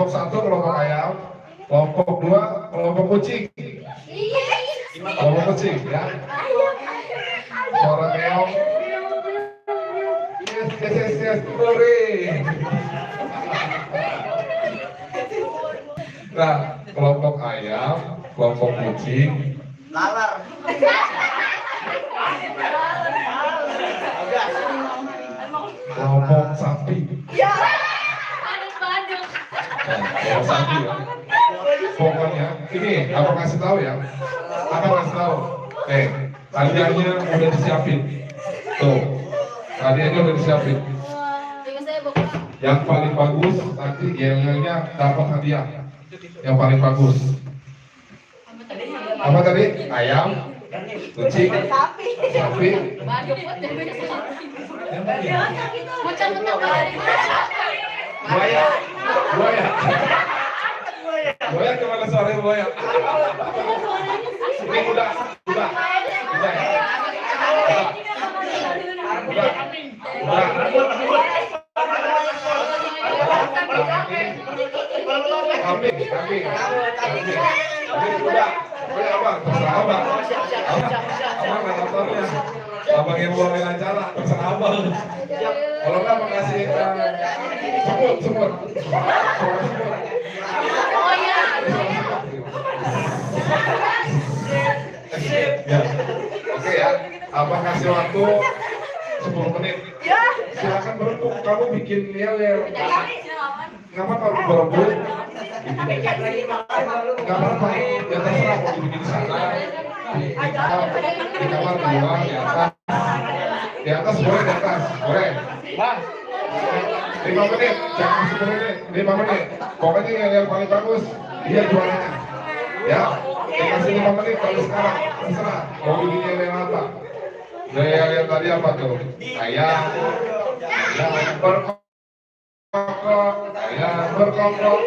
kelompok 1 kelompok ayam, kelompok 2 kelompok kucing. Kelompok kucing ya. Suara keong. Yes, glory. Nah, kelompok ayam, kelompok kucing, lalar. kelompok sapi. Ya. Kelompok sapi ya. Pokoknya ini aku kasih tahu ya. Aku kasih tahu. Hadiahnya udah disiapin. Tuh, hadiahnya udah disiapin. Yang paling bagus nanti yel-yelnya dapat hadiah. Yang paling bagus. Apa tadi? Ayam, kucing, sapi. Buaya kemana sore buaya? Ini udah. Abang yang bawain acara, terserah abang. Kalau nggak makasih semut. Ya. Oke ya, abang kasih waktu 10 menit. Silakan berebut, kamu bikin yel-yel. Nggak apa-apa berebut. Nggak apa-apa, ya terserah mau dibikin di sana. Di kamar dua, di atas boleh, boleh. 5 menit, jangan 10 menit, 5 menit. Pokoknya yang paling bagus, dia juaranya. Ya, dikasih 5 menit kalau sekarang, terserah. Mau bikin yang apa? Yang tadi apa tuh? Ayam berkokok.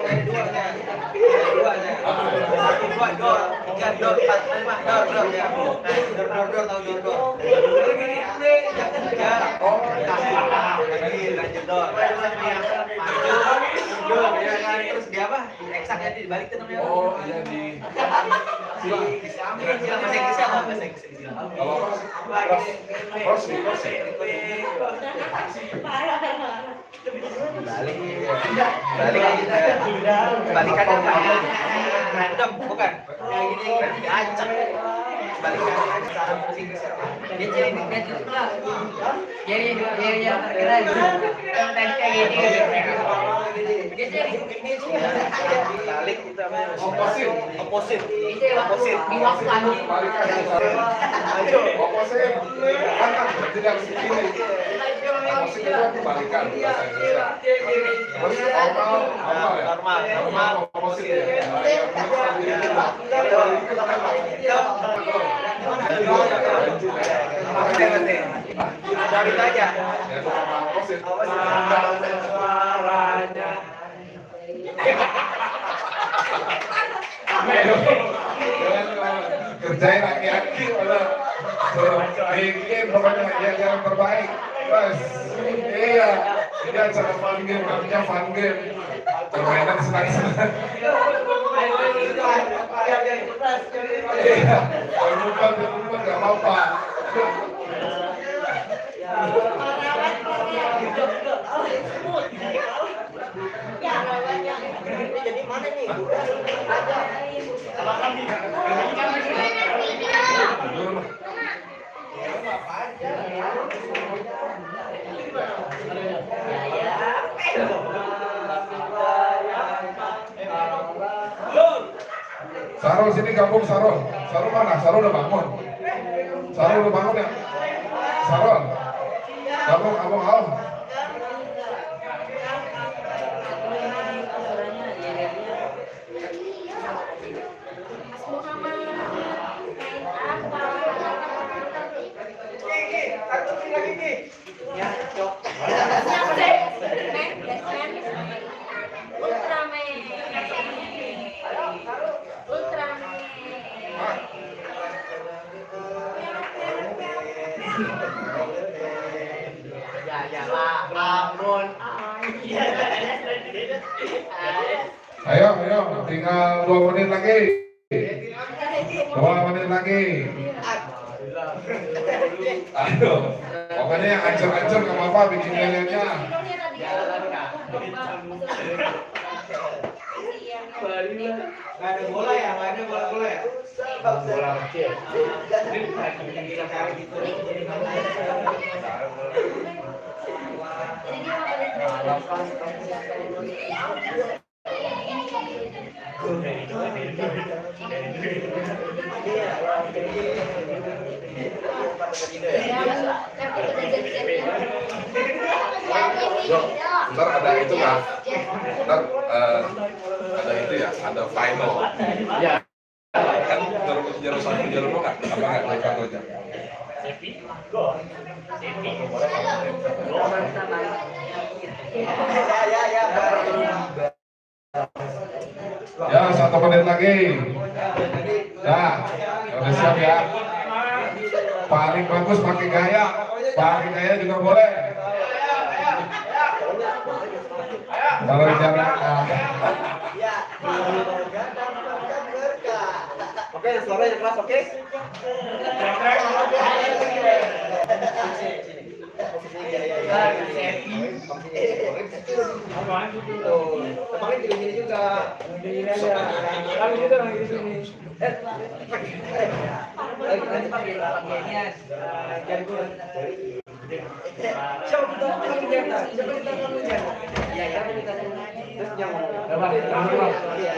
Terus dia apa? Eksaknya dibalik tuh namanya. Oh, iya di balikan apa? Random bukan? Diacak. Balikan cara Inggris. Dia jadi YouTube lah. Jadi kira konten kayak gini. Dia jadi balik kita oposit. Diwakilkan. Oposit kan tidak segini. Oposit itu kebalikan bahasa Indonesia. Normal oposit ya. Dari aja. Suaranya. Kerjain laki-laki bikin pokoknya yang terbaik. Bos, iya, ini acara fun game, namanya fun game. Permainan senang-senang. Iya, lupa nggak apa-apa. Jadi mana nih? Sarul sini gabung Sarul. Sarul mana? Sarul udah bangun. Sarul udah bangun ya? Sarul. Gabung Al. Ayo, tinggal 2 menit lagi. 2 menit lagi. Aduh, pokoknya yang ancur-ancur nggak apa-apa bikin lelenya. Nggak ada bola ya, nggak ada bola ya. Bola kecil. Ntar ada itu nggak? Ntar ada itu ya, ada final. Ya. Kan jalur 1, jalur 2 nggak? Apa nggak? Jalur 1 aja. Ya, 1 menit lagi. Ya, udah siap ya. Paling bagus pakai gaya juga boleh. Kalau jarak, Oke, suaranya keras, oke? Kemarin juga gini juga. Kami juga lagi di sini. Nanti pakai pakaiannya. Jadi gue. Siapa kita Iya, ya kita. Terus jangan. Iya.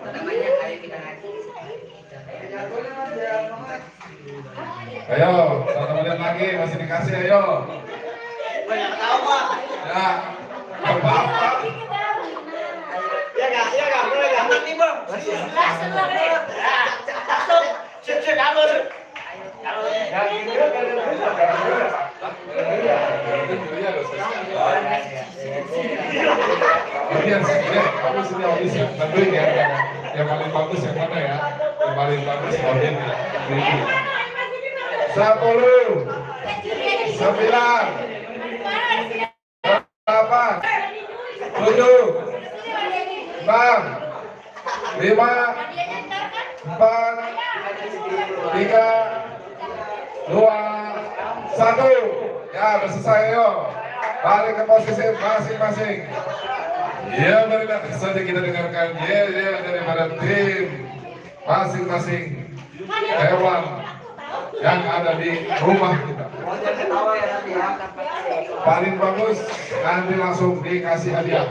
Namanya kayak kita ngaji. ayo, 1 menit lagi masih dikasih, ayo. Banyak tahu, Pak. Ya, apa-apa. Ya enggak, boleh enggak? Nanti, Bang. Sip, kalau. Kamu sini audisi, tentuin ya. Yang paling bagus yang mana ya? Yang paling bagus audit ya. 10, 9, 8, 7, 6, 5, 4, 3, 2, 1. Ya, udah selesai, yuk. Balik ke posisi masing-masing. Ya, mari saja kita dengarkan daripada tim masing-masing hewan yang ada di rumah kita. Paling bagus nanti langsung dikasih hadiah.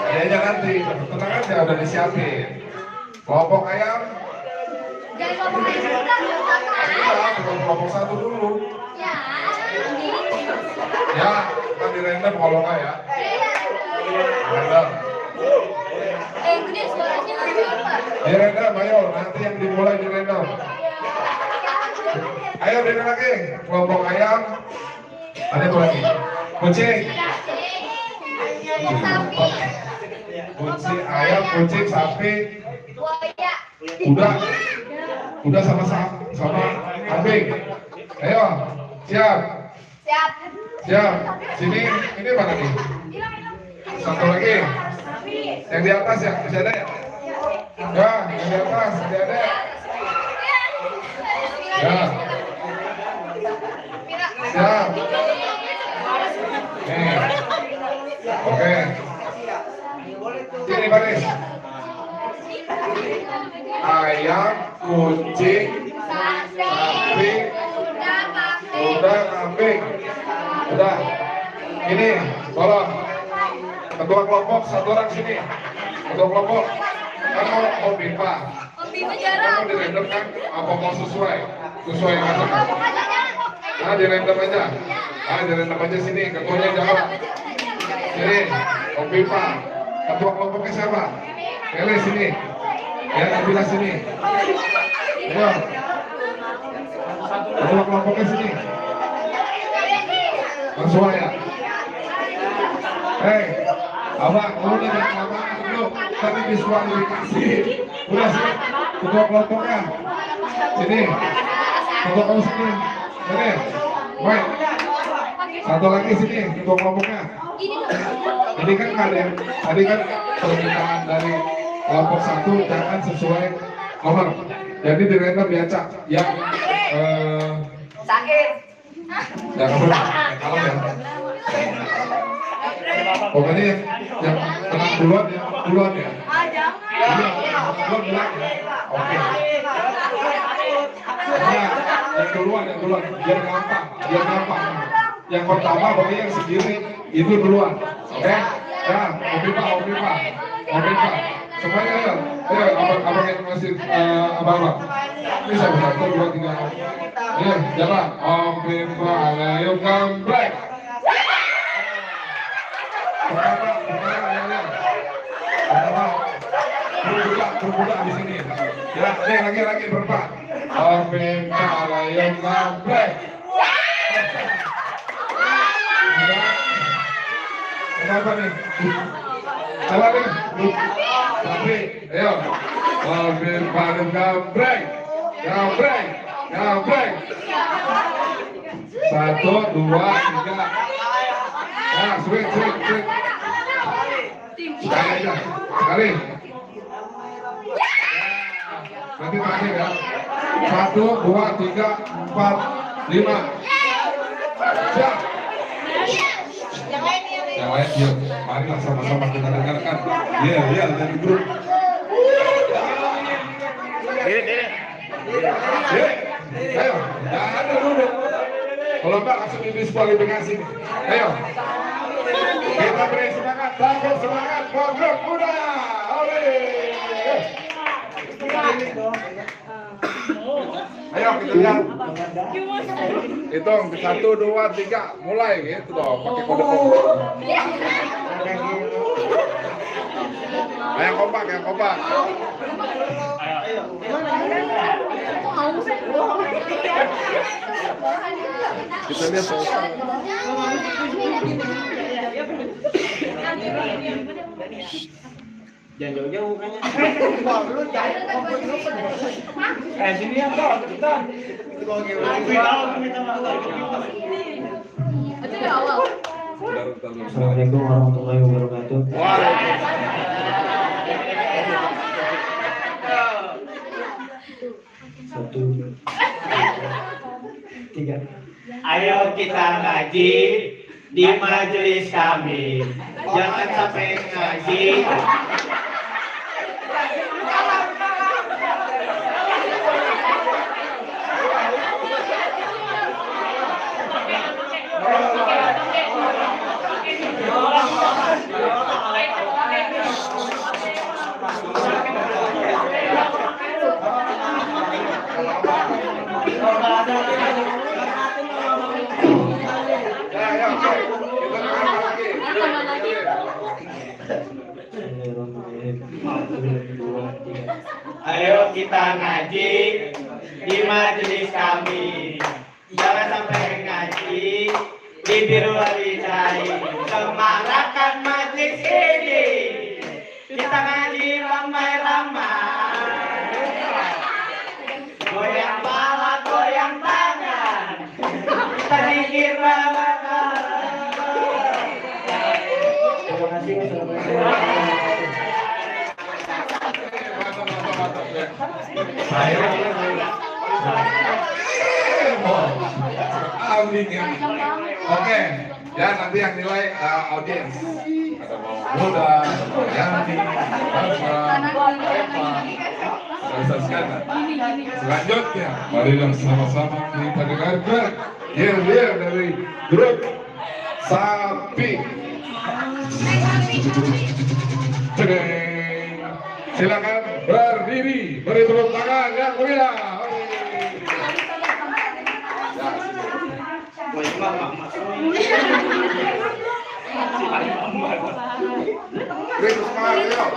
Hadiahnya nanti, tenang aja udah disiapin. Kelompok ayam. Iya, kelompok 1 dulu. Ya, kita di random kalau nggak ya. Random. Di random, ayo. Nanti yang dimulai di random. Ayo, beda lagi. Kelompok ayam. Ada apa lagi? Kucing. Kucing, ayam, kucing, sapi. Udah sama kambing. Ayo, siap. Sini, ini mana nih? Satu lagi. Yang di atas ya, bisa ada ya? Ya, yang di atas, bisa ada. Ya. Siap. Nih. Oke. Sini baris. Ayam, kucing, sapi, kuda, kambing. Udah. Ini, tolong. Ketua kelompok 1 orang sini. Ketua kelompok. Kamu mau pipa. Kamu di random kan? Apa mau sesuai mana? Nah, di random aja. Di random aja sini. Ketuanya jawab. Sini, mau pipa. Ketua kelompoknya siapa? Mele sini. Ya, Nabila sini. Ayo. Ketua kelompoknya sini. Langsung ya. Hei, abang, udah jangan kelamaan dulu. Tadi diskualifikasi. Udah sini. Ketua kelompoknya. Sini. Ketua kamu sini. Sini. Baik. Satu lagi sini ketua kelompoknya. Ini kan kalian tadi kan permintaan dari kelompok 1 jangan sesuai nomor. Jadi di random diacak yang Sakit. yang kalau ya. Pokoknya yang menang duluan ya. Duluan ya. Oke. Nah, yang duluan biar gampang. Yang pertama pokoknya yang sendiri itu duluan. Oke? Ya, Opipa. Semuanya ayo, abang yang ngasih abang. Ini saya 1, 2, 3. Ini jalan. Opipa, ayo gambreng. Perbudak di sini. Ya, lagi berempat. Opipa, ayo gambreng. Kenapa nih? Apa nih? Tapi, ayo. Mobil paling gambreng. 1, 2, 3. Nah, swing. Sekali aja. Sekali. Nanti terakhir ya. 1, 2, 3, 4, 5. Siap. Yang lain, yuk, marilah sama-sama kita dengarkan. Iya, dari grup. Ayo, jangan duduk. Kalau enggak langsung didiskualifikasi. Ayo, kita beri semangat, program muda. Ayo kita lihat. Hitung 1, 2, 3, mulai gitu dong, pakai kode. Yang kompak. Kita lihat Jangan jauh-jauh kayaknya. Sini ya kok, cepetan. Assalamualaikum warahmatullahi wabarakatuh. Satu, 3. Ayo kita ngaji di majelis kami. Jangan sampai ngaji. Ayo kita ngaji di majelis kami. Jangan sampai ngaji di biru wijai. Semarakkan majelis ini. Kita ngaji ramai-ramai. Goyang pala, goyang tangan. Kita zikir bareng-bareng. Terima kasih. Assalamualaikum. Amin ya. Oke, ya nanti yang nilai audiens. Ada Muda, Yani, Selanjutnya, marilah sama-sama kita dengarkan yel-yel dari grup Sapi. Silakan berdiri, beri tepuk tangan yang meriah. Beri semangat, yuk.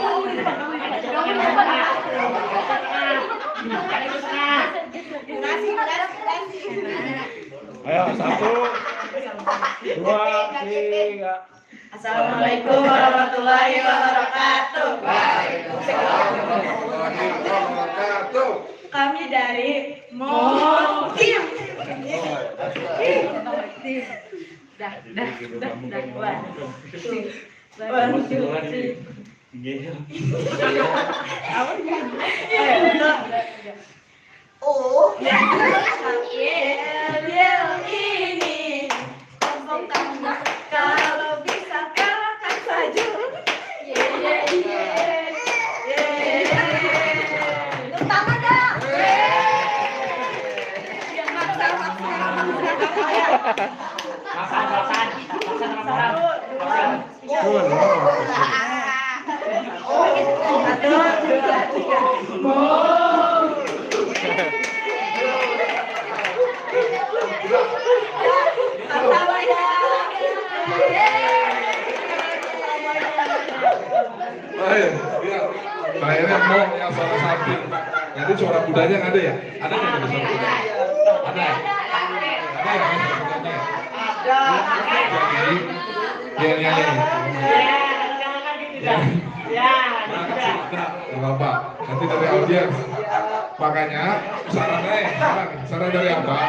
Ayo 1, 2, 3. Assalamualaikum warahmatullahi wabarakatuh. Waalaikumsalam warahmatullahi wabarakatuh. Kami dari Motim. Oh, ini tepuk tangan kalau bisa kerahkan saja. Tepuk tangan dong. Yang maksa. Akhirnya mau yang suara sapi. Nanti suara kudanya nggak ada ya? Ada nggak ada suara kuda? Ada. Ada ya? Iya, iya, iya. Bapak, nanti dari audiens. Makanya saran dari Abah,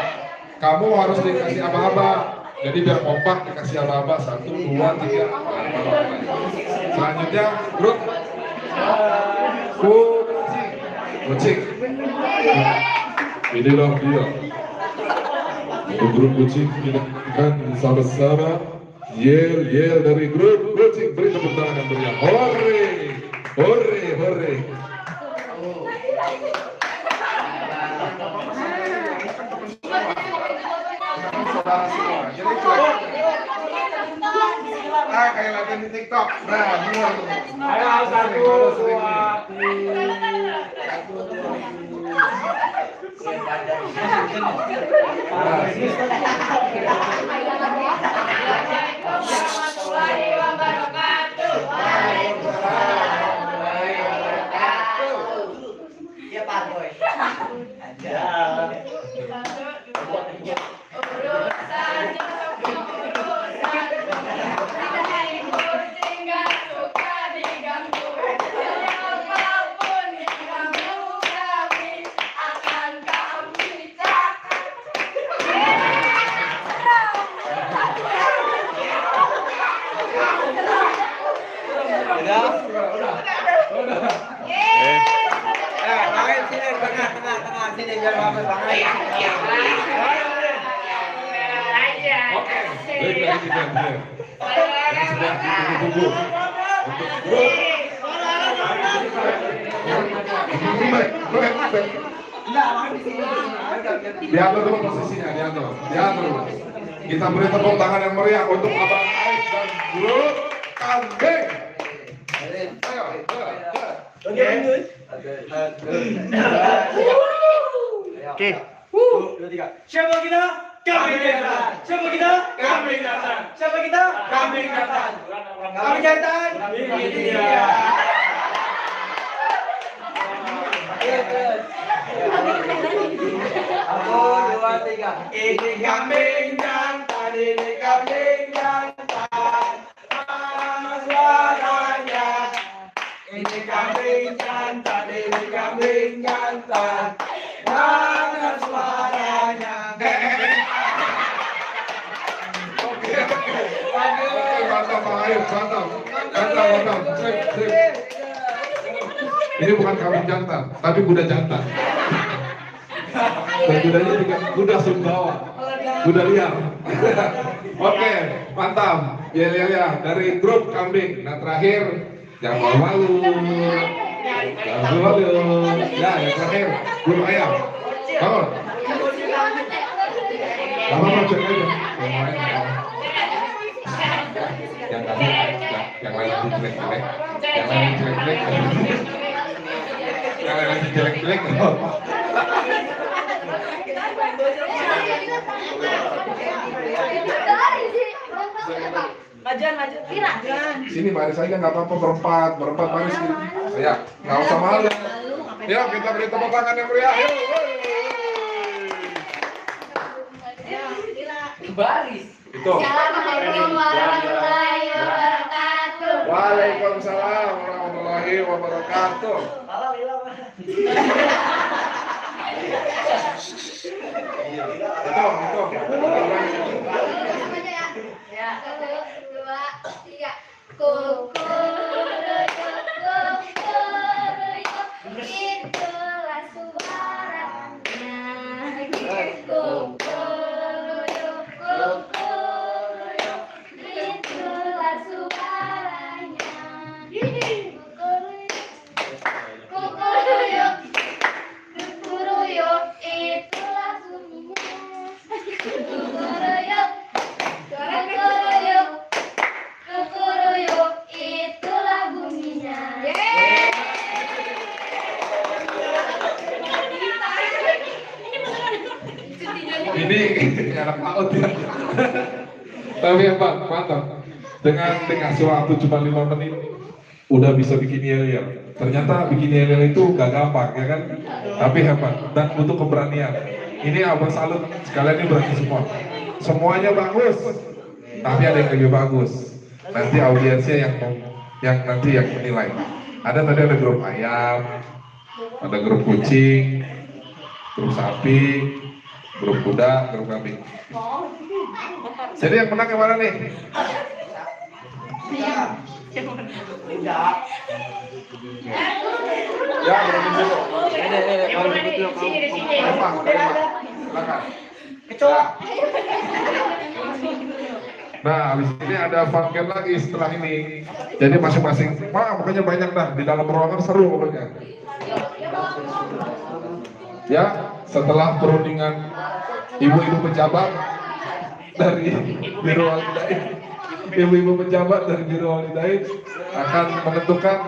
kamu harus dikasih aba-aba. Jadi biar kompak dikasih aba-aba 1, 2, 3. Selanjutnya grup kucing. Ini loh dia. Untuk grup kucing kita akan sama-sama yel dari grup kucing. Beri tepuk tangan yang meriah. Hore. Kayak latihan di TikTok. Nah, benar tuh. Ayo 1, 2, 3. Ya Pak Boy. Sini biar bagus banget. Oke, baik lagi kita lihat. Yang sedang ditunggu-tunggu untuk diatur dulu posisinya, diatur. Kita beri tepuk tangan yang meriah untuk Abang Ais dan grup kambing. Ayo. Oke. 2, 3. Siapa kita? Kambing jantan. Siapa kita? Kambing jantan. Siapa kita? Kambing jantan. Kambing jantan. Ini dia. Aku 2, 3. Ini kambing jantan. Ini kambing jantan. Mana suaranya? Ini kambing jantan. Ini kambing jantan. Mana suaranya? Mantap. Sip. Ini bukan kambing jantan, tapi kuda jantan. Dan kudanya juga kuda Sumbawa, kuda liar. Oke, mantap. Ya, dari grup kambing. Nah terakhir, jangan malu. Ya, yang terakhir, grup ayam. Bangun. Lama cek aja. Yang lain jelek-jelek. Maju. Sini baris aja nggak apa-apa berempat baris sini. Ya, nggak usah malu. Ya, kita beri tepuk tangan yang meriah. Baris. Itu. Assalamualaikum warahmatullahi wabarakatuh. Waalaikumsalam warahmatullahi wabarakatuh. Itu. Satu, dua, tiga. Kukuruyuk, kukuruyuk, itulah suaranya. Kukuruyuk, kukuruyuk, itulah suaranya. Kukuruyuk, kukuruyuk, itulah bunyinya. Kukuruyuk, kukuruyuk, kukuruyuk, itulah bunyinya. Ini anak laut ya. Tapi apa? Mantap. Dengan dikasih waktu cuma 5 menit, udah bisa bikin yel-yel. Ternyata bikin yel-yel itu gak gampang ya kan? Tapi hebat dan butuh keberanian. Ini abang salut, sekalian ini berani semua. Semuanya bagus, tapi ada yang lebih bagus. Nanti audiensnya yang nanti yang menilai. Tadi ada grup ayam, ada grup kucing, grup sapi, grup kuda, grup kambing. Jadi yang menang yang mana nih? Ya, berani dulu. Silakan. Kecoa. Nah, habis ini ada funken lagi setelah ini. Jadi masing-masing, wah pokoknya banyak dah di dalam ruangan seru pokoknya. Ya, setelah perundingan ibu-ibu pejabat dari Biro Walidain, ibu-ibu pejabat dari Biro Walidain akan menentukan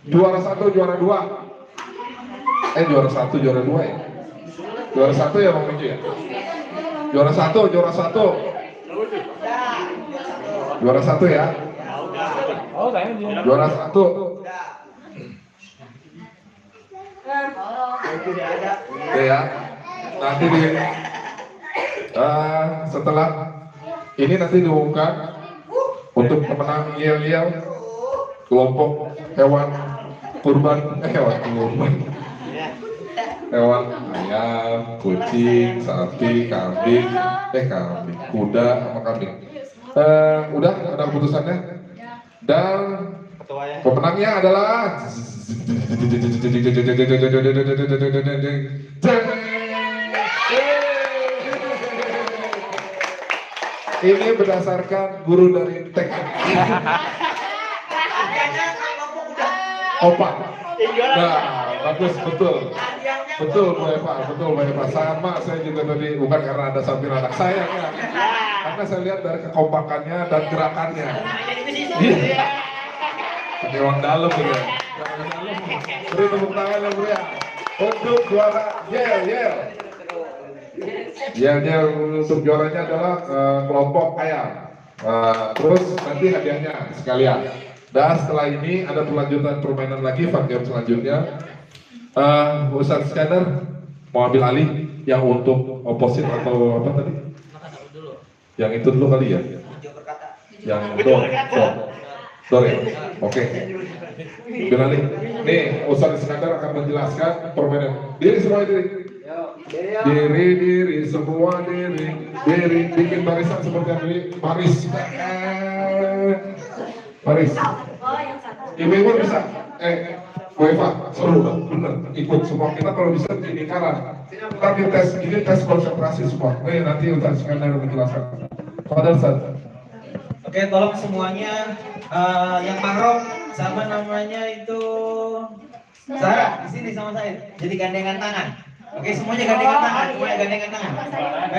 juara 1, juara 2. Juara 1, juara 2 ya. Juara 1 ya Bang Meju ya. Juara 1, juara 1. Juara 1 ya. Juara 1. Oke ya. Nanti setelah ini nanti diumumkan untuk pemenang yel-yel kelompok hewan kurban, hewan ayam, kucing, sapi, kambing, kuda sama kambing. Udah ada keputusannya dan pemenangnya adalah ini berdasarkan guru dari TK. Opa. Nah, bagus betul. Betul Bu Eva, sama saya juga tadi, bukan karena ada samping anak saya ya. Karena saya lihat dari kekompakannya dan gerakannya. Pakai uang dalam ya. Beri tepuk tangan ya Bro ya. Untuk juara yel. Yel untuk juaranya adalah kelompok ayam. Terus nanti hadiahnya sekalian. Dan setelah ini ada pelanjutan permainan lagi, fun game selanjutnya. Ustadz Iskandar mau ambil alih yang untuk oposit atau apa tadi? Yang itu dulu kali ya? Yang dor ya? Oke. Ambil alih. Nih, Ustadz Iskandar akan menjelaskan permainan. Diri semua diri. Diri semua diri. Bikin barisan seperti ini. Baris. Ibu-ibu bisa. Bu Eva, seru dong, bener, ikut semua kita kalau bisa di lingkaran. Tapi ini tes konsentrasi semua. Nanti Ustadz Iskandar menjelaskan. Fadal Ustadz. Oke, tolong semuanya yang mahram sama namanya itu Sarah di sini sama saya. Jadi gandengan tangan. Oke, semuanya gandengan tangan,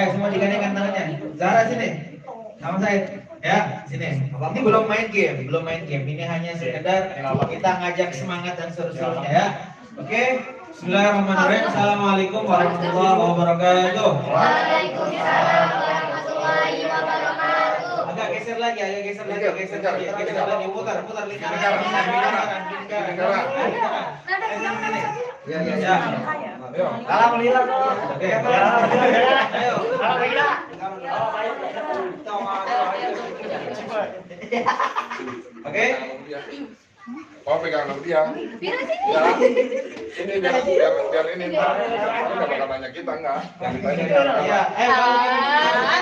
semua digandengkan tangannya. Zara sini. Sama saya. Ya, sini. Ini belum main game. Ini hanya sekedar kita ngajak semangat dan seru-serunya ya. Oke. Bismillahirrahmanirrahim. Assalamualaikum warahmatullahi wabarakatuh. Waalaikumsalam warahmatullahi wabarakatuh. Agak geser lagi. Putar lingkaran. Ya. Alhamdulillah. Oke. Ayo. Oke. Oh, pegang nama dia. Biro sini. Ya. Ini biar ini. Ini nggak bakal nanya kita enggak. Yang ditanya Ya,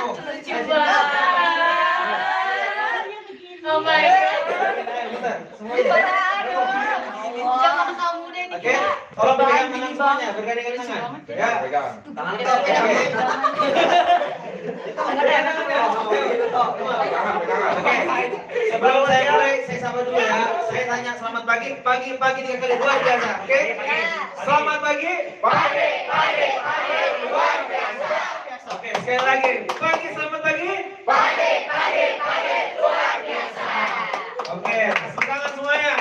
Lucu banget. Oh my god. Bentar, semuanya. Jangan kamu deh nih. Oke, tolong pegang tangan semuanya, bergandengan tangan. Ya, Pegang. Tangan Oke. kita pegang. Pegangan, pegangan. Oke, sebelum saya mulai, saya sapa dulu ya. Saya tanya selamat pagi, pagi 3 kali luar biasa. Oke? Selamat pagi. Pagi. Luar biasa. Oke, sekali lagi. Pagi, selamat pagi. Pagi. Luar biasa. Oke, semangat semuanya.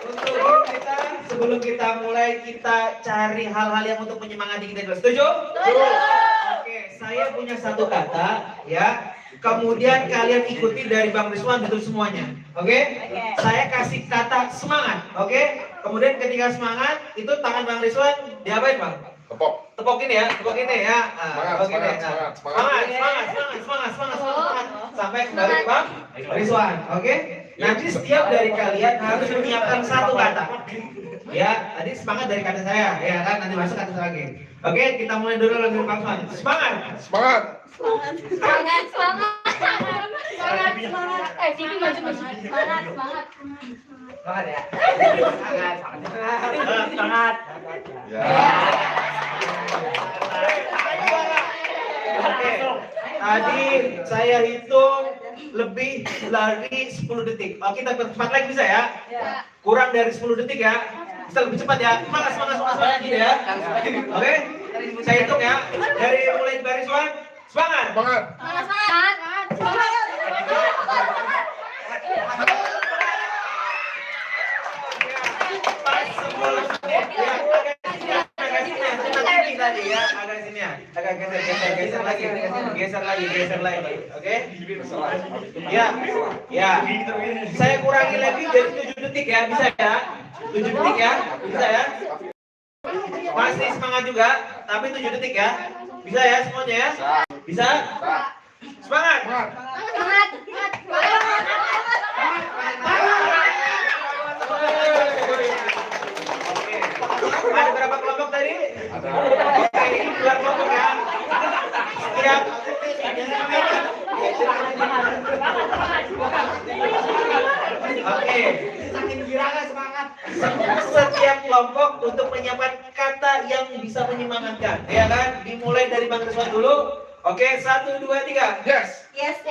Untuk kita, sebelum kita mulai, kita cari hal-hal yang untuk menyemangati kita dulu. Setuju? Oke, saya punya satu kata, ya. Kemudian kalian ikuti dari Bang Rizwan itu semuanya. Oke? Saya kasih kata semangat. Oke? Kemudian ketika semangat, itu tangan Bang Rizwan diapain, Bang? Tepok. Tepok ini ya, tepok ini ya. Semangat, tepok ini. semangat, Semangat. Sampai kembali ke Bang Rizwan. Oke? Nanti setiap dari kalian harus menyiapkan satu kata. Ya, tadi semangat dari kata saya, ya kan? Nanti masuk kata saya lagi. Oke, kita mulai dulu dengan Bang Rizwan. Semangat. Semangat. Semangat. Sini maju. Semangat. Semangat ya. Semangat. Ya. Oke, tadi saya hitung lebih dari 10 detik. Oh, kita percepat lagi bisa ya? Kurang dari 10 detik ya? Bisa lebih cepat ya? Semangat gitu ya? Oke, saya hitung ya. Dari mulai baris one, semangat! Semangat. Pas 10 menit ya, agak sini tadi ya, agak sini ya, agak geser lagi, oke? Ya, saya kurangi lagi jadi 7 detik ya, bisa ya? 7 detik ya, bisa ya? Masih semangat juga, tapi 7 detik ya, bisa ya semuanya ya? Bisa? Semangat! Ada berapa kelompok tadi? Oke, ini 2 kelompok ya. Setiap Oke. Setiap kelompok untuk menyiapkan kata yang bisa menyemangatkan, ya kan? Dimulai dari Bang Rizwan dulu. Oke, 1, 2, 3. Yes. Yes.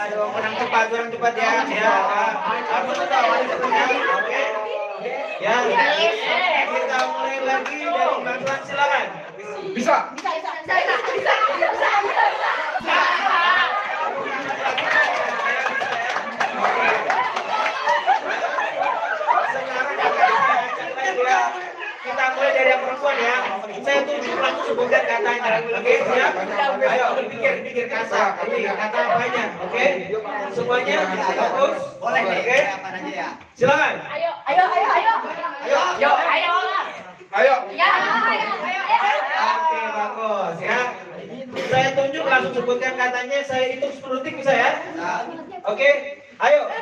Aduh, orang cepat ya. Ya, harus tahu ya. Oke. Ya. Kita mulai lagi dari Bang Rizwan, silakan. Bisa. Kita mulai dari yang perempuan ya. Saya tunjuk langsung sebutkan katanya. Oke, siap? Ayo pikir kata. Ini kata apanya? Oke? Semuanya fokus. Oke? Silakan. Ayo. Oke, bagus ya. Saya tunjuk langsung sebutkan katanya. Saya hitung 10 detik bisa ya? Oke? Ayo.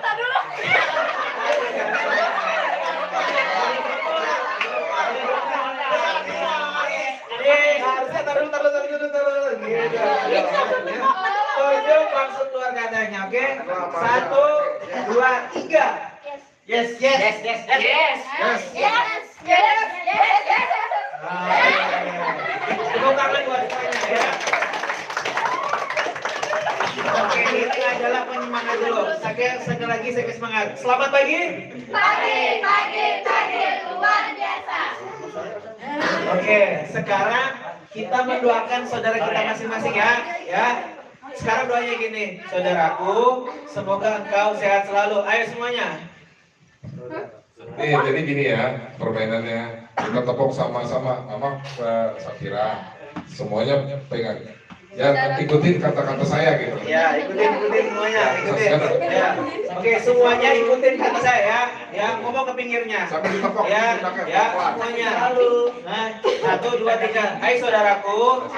Harusnya taruh. Tunjuk langsung keluar katanya, oke? 1, 2, 3. Yes. Tepuk tangan buat semuanya ya. Oke, ini adalah penyemangat dulu. Sekali lagi saya semangat. Selamat pagi. Pagi luar biasa. Oke, sekarang kita mendoakan saudara kita masing-masing ya. Ya. Sekarang doanya gini, saudaraku, semoga engkau sehat selalu. Ayo semuanya. Nih, jadi gini ya permainannya. Kita tepuk sama-sama. Mama, Safira, semuanya pegang. Ya, ikutin kata-kata saya gitu. Ya, ikutin semuanya, ikutin. Ya. Oke, semuanya ikutin kata saya ya. Ya, ngomong ke pinggirnya. Sampai ditepok. Ya, semuanya. Nah, 1, 2, 3. Hai saudaraku.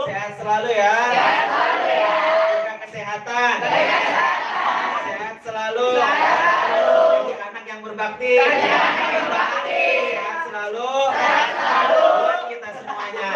Sehat selalu ya. Jaga kesehatan. Sehat selalu. Jadi anak yang berbakti. Sehat selalu. Buat kita semuanya.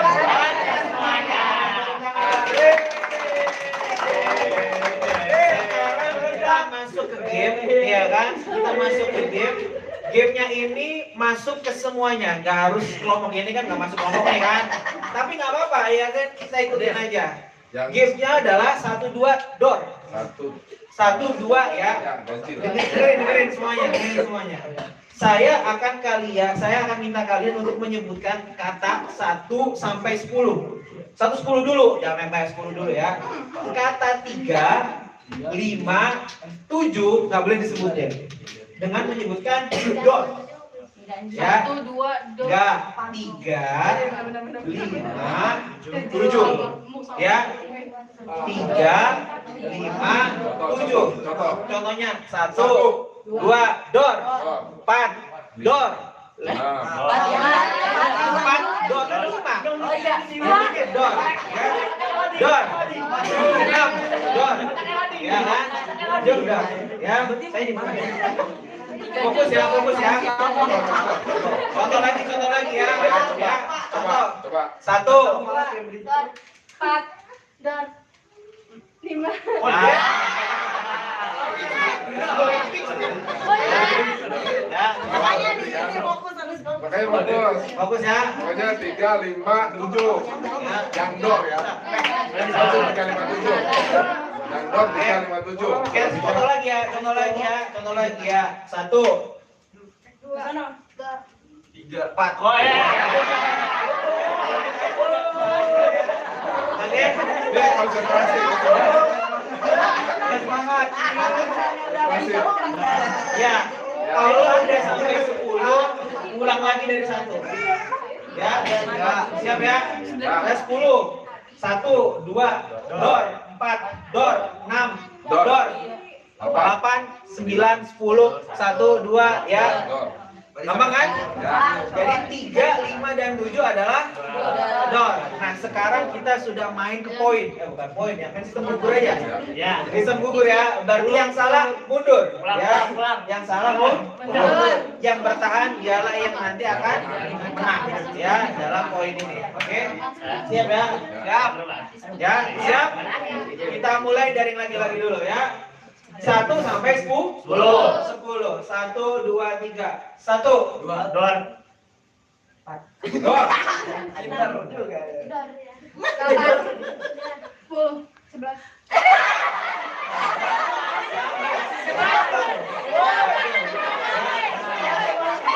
ke game, ya kan? Kita masuk ke game. Gamenya ini masuk ke semuanya, nggak harus kelompok ini kan nggak masuk kelompok nih kan? Tapi nggak apa-apa ya kan, kita ikutin aja. Gamenya adalah 1, 2, door. 1, 2 ya. Dengerin semuanya. Saya akan minta kalian untuk menyebutkan kata 1 sampai 10. 1 10 dulu, jangan main 10 dulu ya. Kata 3, 5, 7 nggak boleh disebutin. Dengan menyebutkan door. Ya. 1, 2, 2. Enggak, 3, 5, 7. Ya. 3, 5, 7. Contohnya 1, 2, door. 4, door. 4, door. 5. Sedikit door. Ya. Door. 6, door. Ya kan? Juga. Ya, saya di mana? Fokus ya. Contoh lagi ya. Ya. Contoh. 1. 4, dan 5. Ya. Makanya di sini fokus harus fokus. Makanya fokus. Fokus ya. Pokoknya 3, 5, 7. Yang door ya. 1, 3, 5, 7. Yang door 3, 5, 7. Oke, contoh lagi ya. 1, 2, 3, 4. Oh ya. Oke. Ini konsentrasi. Semangat. Konsentrasi. Ya. Kalau ada sampai 10, ulang lagi dari 1. Ya. Siap ya? Ada 10. 1, 2, door. 4, door. 6, door. 8, 9, 10, 1, 2 ya. Gampang kan? Jadi 3, 5 dan 7 adalah door. Nah, sekarang kita sudah main ke poin. Bukan poin ya, kan sistem gugur aja. Ya, sistem gugur ya. Berarti yang salah mundur. Ya, yang salah mundur. Yang bertahan dialah yang nanti akan menang ya dalam poin ini. Oke? Siap ya? Siap. Ya, siap. Kita mulai dari lagi-lagi dulu ya. 1 sampai 10. 10. 1, 2, 3. 1, 2, door. 4. Door. Pintar juga. 10, 11.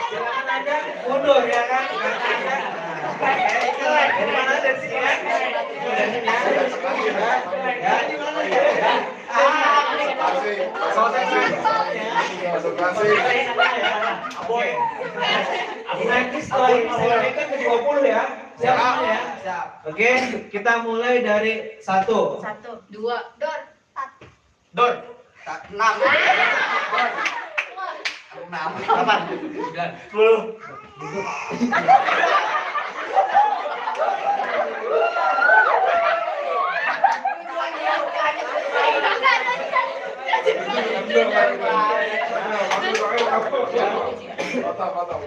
Silakan aja mundur ya kan? Dari mana dari sini ya? Dari sini ya. Ya. Konsentrasi. Oke. Nanti setelah ini saya naikkan ke 20 ya. Siap ya? Siap. Oke, kita mulai dari 1. 1, 2, door. Door. 6. 8. 10.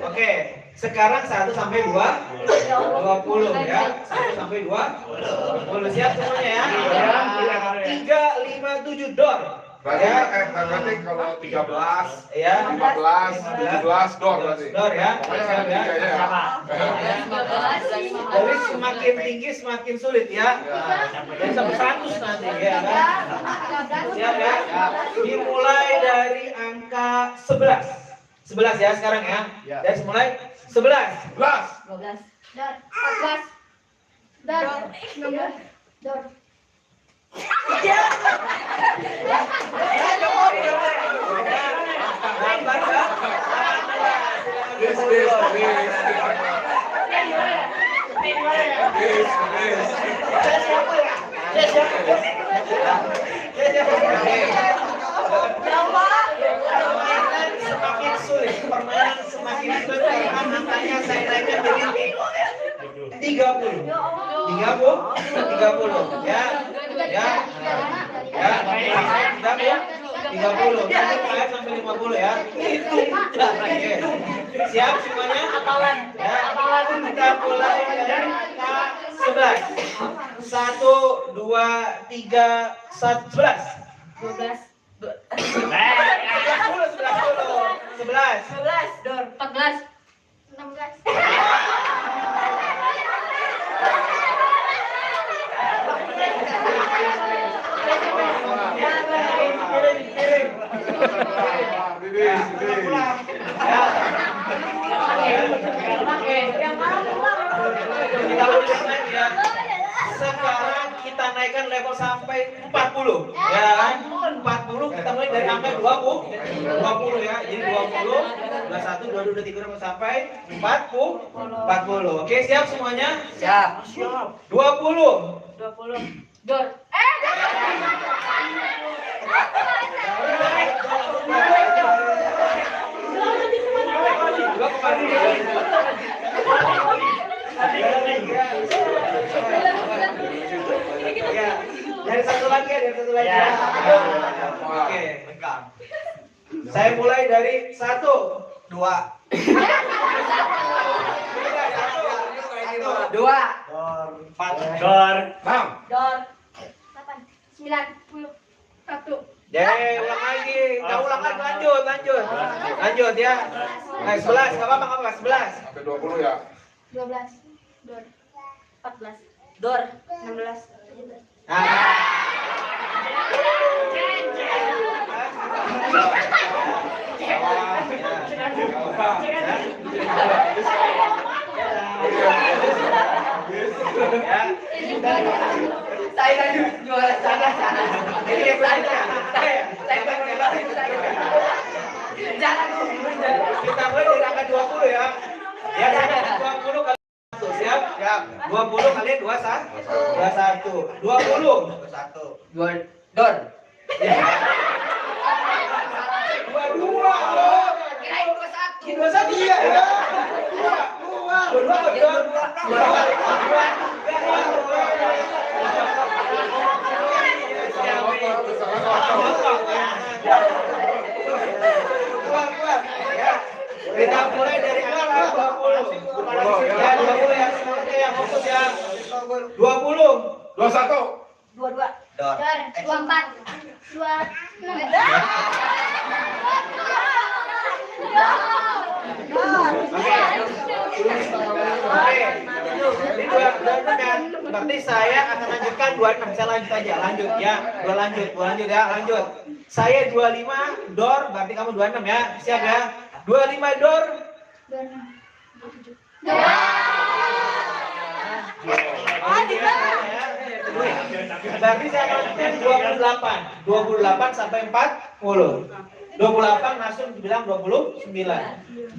Oke, sekarang 1 sampai 20 ya. 1 sampai 20. Siap semuanya ya? 3, 5, 7 door. Berarti kalau 13, Ya. 15, 17 door berarti. Door ya. Pokoknya Siap ya. tiga ya. Jadi semakin tinggi semakin sulit ya. Jadi sampai 100 nanti ya kan. Siap ya. Dimulai dari angka 11. 11 ya sekarang ya. Dari mulai 11. 11. 12. Door. 14. Door. 16. Door. Lambat ya. This. Semakin sulit, permainan semakin sulit karena angkanya saya naikkan jadi 30. 30 ya. Ya. 30 sampai 50 ya. Oke. Siap semuanya? Ya. Kita mulai dari angka 11. 1, 2, 3, 11. 12. Dor. 14. 16. Yang mana pulang? Kita ulang lagi ya. Sekarang kita naikkan level sampai 40. Ya kan? 40 kita mulai dari angka 20 ya. Jadi 20, 21, 22, 23 sampai 40. Oke, siap semuanya? Siap. 20. 20. Dor. Dua kembali. Ya, dari satu lagi ya, dari satu lagi. Ya. Oke, saya mulai dari 1, 2. 2. 4. Dor. 6. 8. 9. 10. 1. Ulang lagi. Kita ulang lagi, lanjut ya. Nah, 11, enggak apa-apa, 11. Sampai 20 ya. 12. Dor. 14. Dor. 16. 17. Saya kan juara sana. Ini yang berikutnya. Saya jangan. Kita mulai dari angka 20 ya. Ya, 20 kali 1, siap? Siap. 20 kali 21. 20. 2. Dor. 22. Kirain 21. 21 iya ya. 22. Kita mulai dari angka 20. Ya, 20 ya, semuanya yang fokus ya. 20. 21. 22. Dor. 24. 26. Oke. Ini dua kan. Berarti saya akan lanjutkan 26. Saya lanjut aja, lanjut ya. Lanjut ya, lanjut. Saya 25 dor, berarti kamu 26 ya. Siap ya? 25 dor. 27. Berarti saya akan lanjutkan 28 sampai 40. 28 langsung dibilang 29. 28.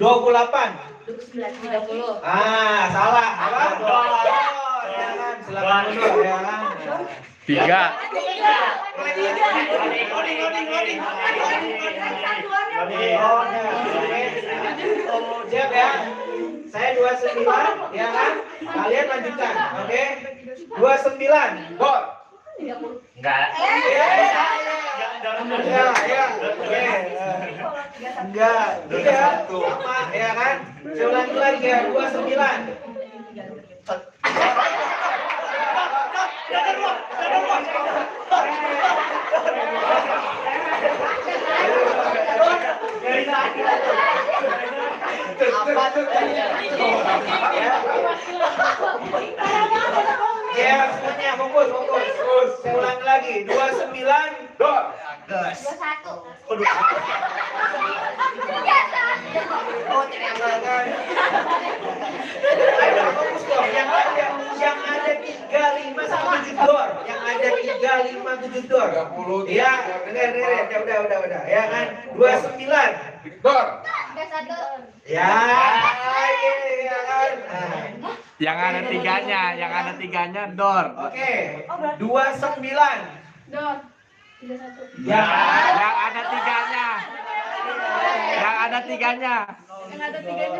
30. Salah. Apa? Ya kan, silakan mundur ya kan. 3. Siap ya. Saya 29 ya kan. Kalian lanjutkan, oke? 29. Dor. 30. Enggak. Ya. Oke. Enggak. Iya. Sama ya kan? Saya ulangi lagi ya. 29. Ya, semuanya fokus. Saya ulangi lagi. 29. Dor. 21. Ayo fokus dong. Yang ada 35 sama 7 dor. Yang ada 35 7 dor. 30. Iya, udah. Ya kan? 29. Dor. 31. Ya, iya kan. Yang ada tiganya dor. Oke. 29. Dor. 31. Ya. Yang ada tiganya. Yang ada tiganya.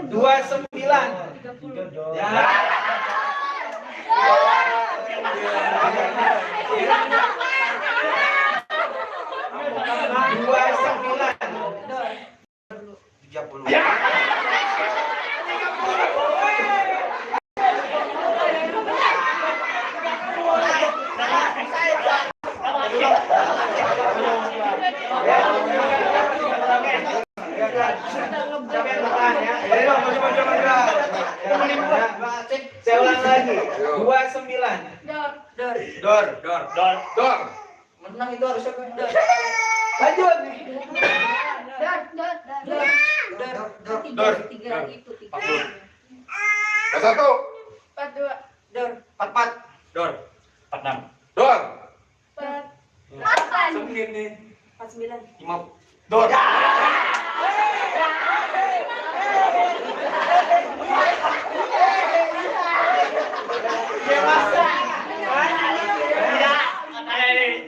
29. Ya. Dua 30. Ya. Ayo, maju. Ya, saya ulang lagi. 29. Dor. Dor. Menang itu harusnya dor. Lanjut. Dor. Tiga itu tiga. 41. 42. Dor. 44. Dor. 46. Dor. 48. Sembilan nih. 49. 5. Dor.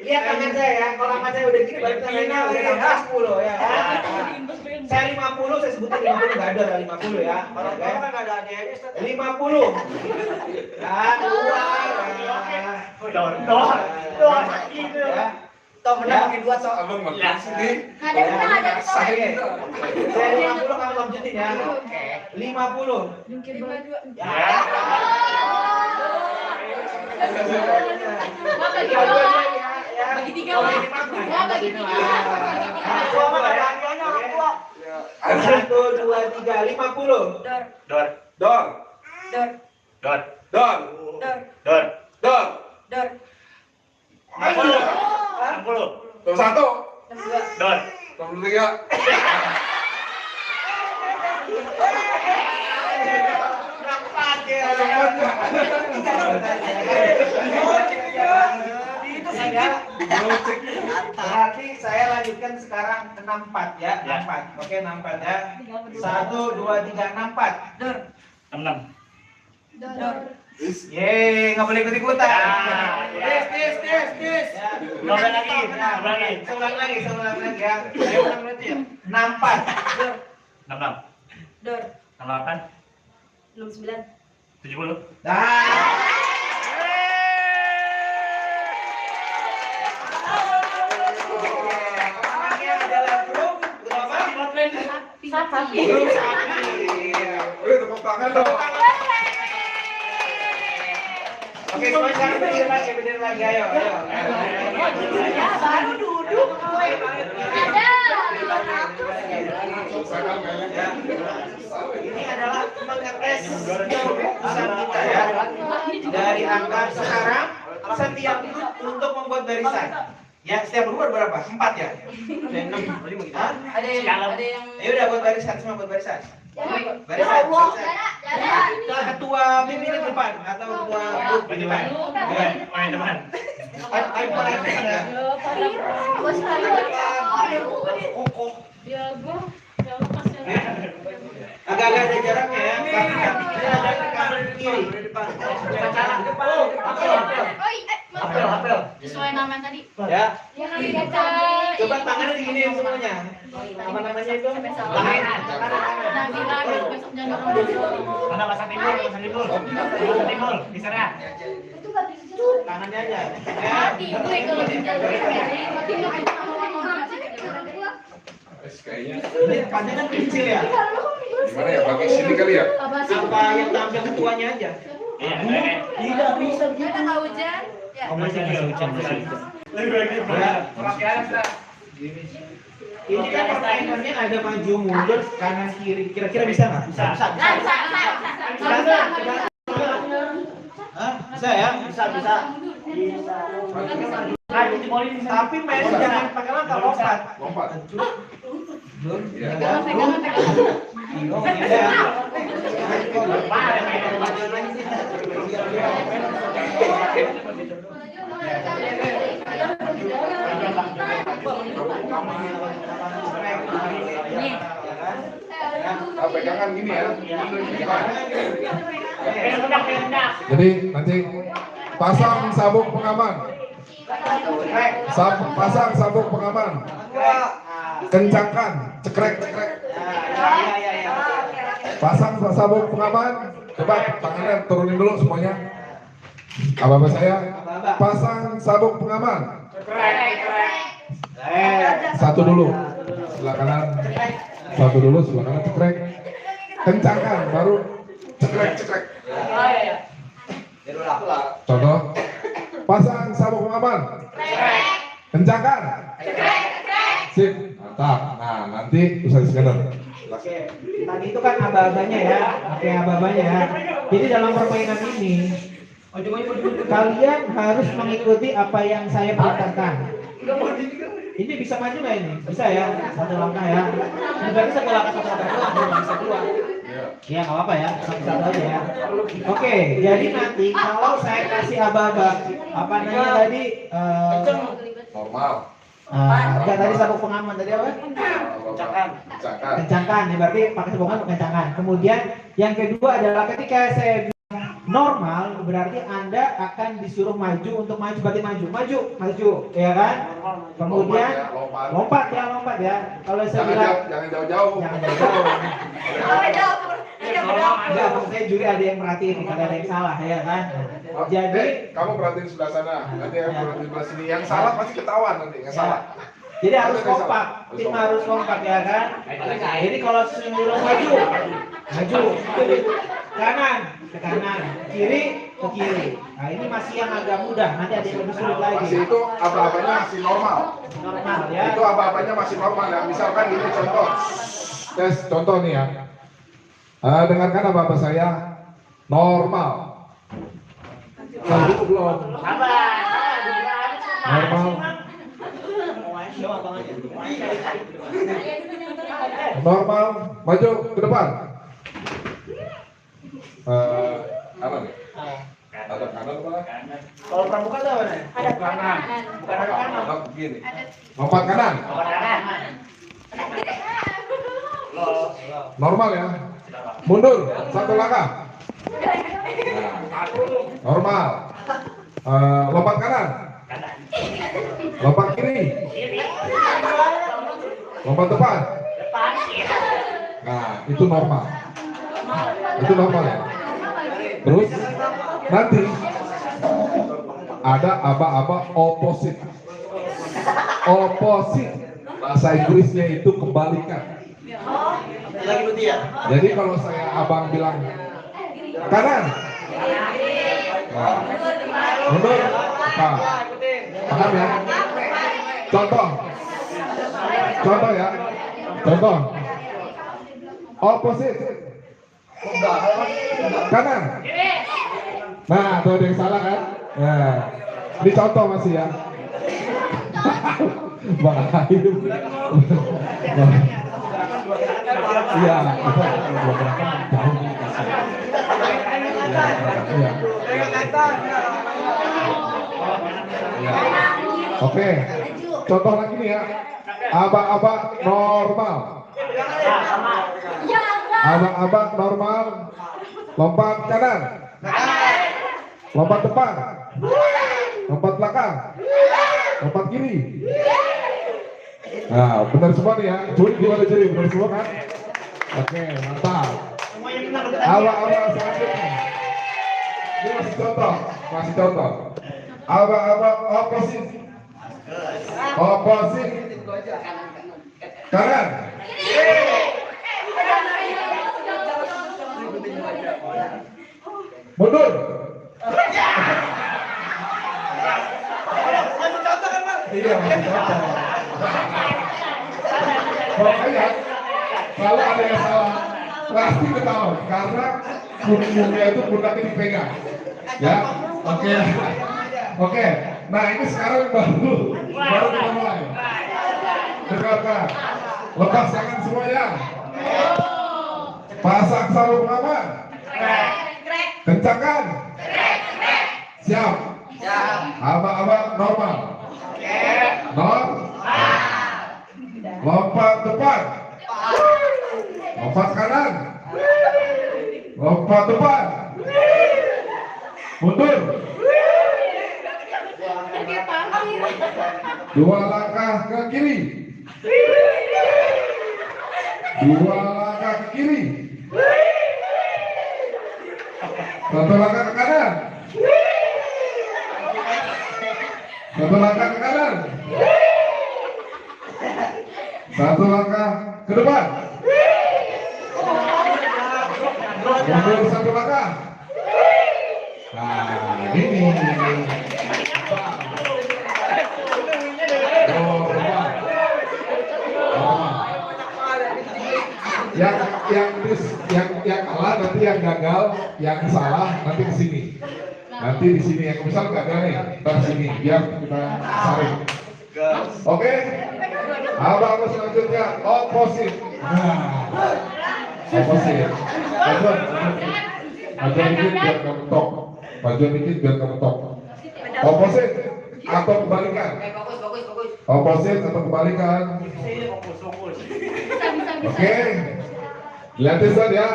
Lihat tangan saya ya, kalau tangan saya udah gini balik tangannya udah tambah 10 ya. Saya 50, saya sebutin 50 enggak ada 50 ya. Orang tua kan ada adanya. 50. Ya, keluar. Dor. Itu. Ya. Toh menang makin dua so. Abang makin sini. Ada menang, ada Oke. menang. Saya 50 kamu lanjutin ya. 50. Mungkin 52. Ya. Gua bagi Dua dua. ya. Ya. Bagi tiga, Kalau Pak. ini mah, Gua bagi tiga. Orang tua mah ada adanya orang tua. 1, 2, 3, 50. Dor. Dor. Dor. Dor. Dor. Dor. Dor. Dor. Dor. Dor. 60. 60. 21. 62. Dor. 23. Berarti saya lanjutkan sekarang ke 64 ya, 64. Oke, 64 ya. 1, 2, 3, 64. Dor. 66. Dor. Yeay, nggak boleh ikut-ikutan. Tis. Ya. Ulang lagi. Saya ulang lagi ya. Saya ulang berarti ya. 64. Dor. 66. Dor. 68. 69. 70. Nah. Namanya adalah grup apa? Sapi. Grup sapi. Wih, tepuk tangan dong. Oke, semua sekarang berdiri lagi, ayo. Ya, baru duduk. Ada. Ya. Ini adalah mengetes usaha kita ya. Dari angka sekarang setiap grup untuk membuat barisan. Ya, setiap grup berapa? 4 ya? 6. Hah? Ada yang Ya udah buat barisan, semua buat barisan. Jangan. Barisan. Jangan. Ketua pimpinan depan atau ketua grup di depan. Ya. Main depan. Ayo mulai ya. Bos Kokoh. ya gua. Ya lepas ya. Agak-agak ada jaraknya ya. Tapi kita ada di kanan kiri. Apel. Sesuai nama tadi. Ya. Ya kan kita. Coba tangannya diginiin semuanya. Apa namanya itu? Tangan. Nanti besok jangan orang. Mana Masa Timur. Di sana. Tangannya aja. Ya. Mati gue kalau dijaga. Mati gue Kayaknya Ini panjangnya kecil ya. gimana ya? Bagi sini kali ya? Apa yang tampil ketuanya aja? Iya. Tidak bisa. Ada nggak hujan? Ya. Lebih baik Ya. Ini kan permainannya ada maju mundur kanan kiri. Kira-kira bisa nggak? Bisa. Hah? Bisa ya? bisa. Tapi main jangan pakai langkah lompat. Lompat. Iya. Pegangan. Bingung ya. Ah, pegangan gini ya. Jadi nanti pasang sabuk pengaman. Pasang sabuk pengaman. Kencangkan, cekrek. Pasang sabuk pengaman. Coba tangannya turunin dulu semuanya. Apa saya? Pasang sabuk pengaman. Satu dulu, sebelah kanan. Satu dulu, sebelah kanan cekrek. Kencangkan, baru cekrek. Contoh, pasang sabuk pengaman. Kencangkan. Sip, mantap. Nah, nanti usai scanner. Oke, tadi itu kan aba-abanya ya. Oke, aba-abanya ya. Jadi dalam permainan ini kalian harus mengikuti apa yang saya perintahkan. Ini bisa maju nggak ini? Bisa ya, satu langkah ya. Ini berarti satu langkah doang, belum bisa keluar. Ya nggak apa-apa ya, satu-satu aja ya. Oke, jadi nanti kalau saya kasih aba-aba, apa namanya tadi? Normal. Enggak, tadi sabuk pengaman tadi apa? Kencangkan. Kencangkan, ya berarti pakai sabuk pengaman kencangkan. Kemudian yang kedua adalah ketika saya normal, berarti Anda akan disuruh maju. Untuk maju berarti maju, ya kan? Kemudian lompat ya. Kalau saya bilang Jangan jauh-jauh. jangan jauh. Ada, maksudnya juri ada yang merhatiin nih, kalau ada yang salah ya kan? Jadi kamu perhatiin sebelah sana, nanti yang perhatiin sebelah sini. Yang salah pasti ketahuan nanti, yang salah. jadi harus kompak, tim harus kompak ya kan? Jadi kalau suruh maju, kanan ke kanan, kiri ke kiri. Nah ini masih yang agak mudah, nanti ada yang lebih sulit lagi. Masih itu aba-abanya masih normal. Normal ya. Itu aba-abanya masih normal ya. Misalkan ini contoh. Tes contoh nih ya. Dengarkan aba-aba saya normal. Kalau itu belum. Normal. Normal, maju ke depan. Kanan nih. Ada kanan apa? Kalau pramuka itu apa nih? Ada kanan. Bukan ada kanan. Lompat begini. Lompat kanan. Normal ya. Mundur satu langkah. Nah, normal. Lompat kanan. Lompat kiri. Lompat depan. Nah, itu normal. Itu normal ya. Terus nanti ada aba-aba oposit. Oposit bahasa Inggrisnya itu kebalikan. Jadi kalau saya abang bilang kanan, nah, mundur, nah, paham ya? Contoh ya, contoh, opposite, kanan. Nah, tuh ada yang salah kan? Nah, ini contoh masih ya. Bahaya. Iya, Oke, contoh lagi nih ya. Aba-aba normal. Aba-aba normal. Lompat kanan. Lompat depan. Lompat belakang. Lompat kiri. Nah, benar semua nih ya. Juri gimana juri? Benar semua kan? Oke, mantap. Aba-aba selanjutnya. Ini masih contoh. Aba-aba oposit. Kanan. Mundur. Iya, masih contoh. Pokoknya kalau ada yang salah pasti ketahuan karena punggungnya itu pundaknya dipegang. Ya, oke. Nah ini sekarang baru kita mulai. Dengarkan, lepas tangan semuanya. Pasang sabuk pengaman. Kencangkan. Siap. Aba-aba normal. Lompat depan. Lompat kanan. Lompat depan. Mundur. Dua langkah ke kiri. Dua langkah ke kiri. Satu langkah ke kanan. Satu langkah ke kanan. Satu langkah ke depan. Mundur satu langkah. Nah, ini. yang kalah nanti yang gagal, yang salah nanti ke sini. Nanti di sini yang misal gagal nih, ntar sini biar kita saring. Oke? Abang selanjutnya oposit. Oposit. Majuan dikit biar kamu top. Majuan dikit biar kamu top. Oposit atau kebalikan. Oposit atau kebalikan. Oke. Lihatin saja.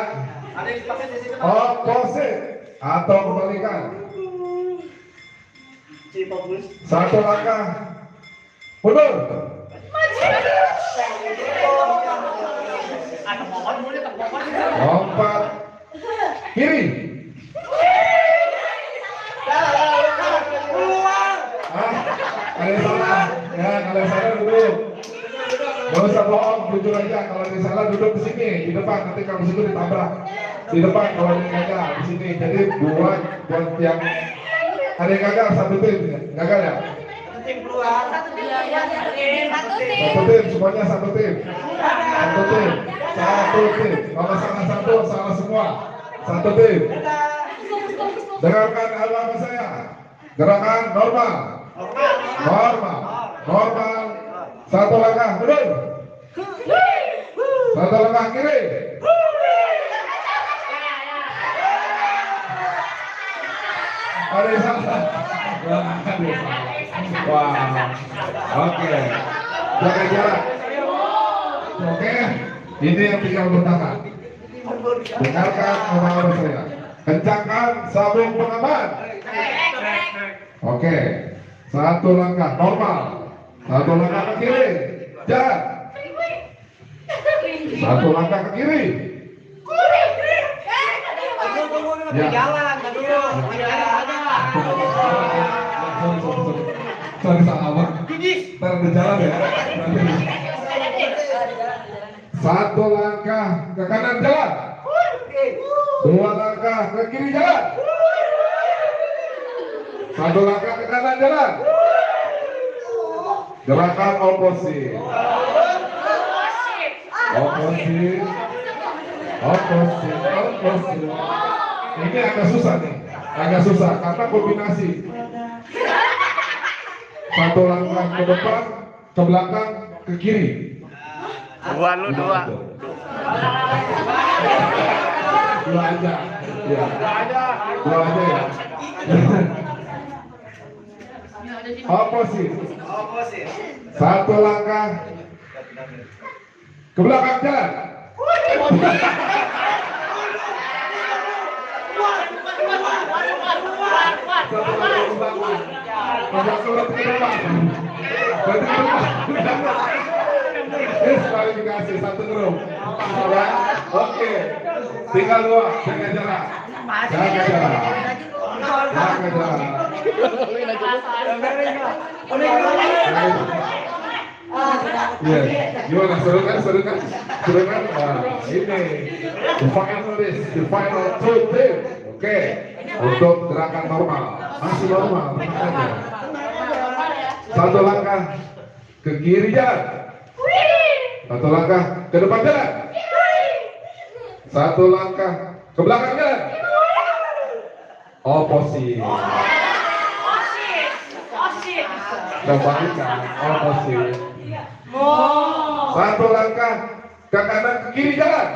Oposit atau kebalikan. Satu langkah. Mundur. Lompat. Kiri. Ada yang salah. Ya, kalau yang salah duduk. Gak usah bohong, jujur aja. Kalau yang salah duduk di sini, di depan. Nanti kamu situ ditabrak. Di depan kalau ada yang gagal di sini. Jadi buat yang ada yang gagal satu tim, gagal ya? Satu Tim, semuanya satu tim. Satu tim. Satu tim. Kalau salah satu, salah semua. Satu tim. Dengarkan apa saya. Gerakan normal. Normal. Normal. Satu langkah mundur. Satu langkah kiri. Ada yang salah. Wah. Oke. Jaga jarak. Oke. Ini yang tinggal bertahan. Dengarkan omongan saya. Kencangkan sabuk pengaman. Oke. Satu langkah normal. Satu langkah ke kiri. Jalan. Satu langkah ke kiri. Ya. Sorry salah bang. Ntar ada jalan ya. Satu langkah ke kanan jalan. Dua langkah ke kiri jalan. Satu langkah ke kanan jalan. Gerakan oposit. Oposit. Oposit. Oposit. Ini agak susah nih. Agak susah karena kombinasi. Satu langkah ke depan, ke belakang, ke kiri. Dua lu dua. Dua aja. Ya. Dua aja ya. Oposit. Satu langkah ke belakang jalan. Diskualifikasi satu grup. Oke. Tinggal dua. Jaga jarak. Jaga jarak. Jaga jarak. Iya. Gimana? Seru kan? Seru kan? Seru kan? Ini. The final list. The final two team. Oke. Untuk gerakan normal. Masih normal. Tenang aja. Satu langkah ke kiri jalan. Satu langkah ke depan jalan. Satu langkah ke belakang jalan. Oposit. Kebalikan. Oposit. Satu langkah ke kanan ke kiri jalan.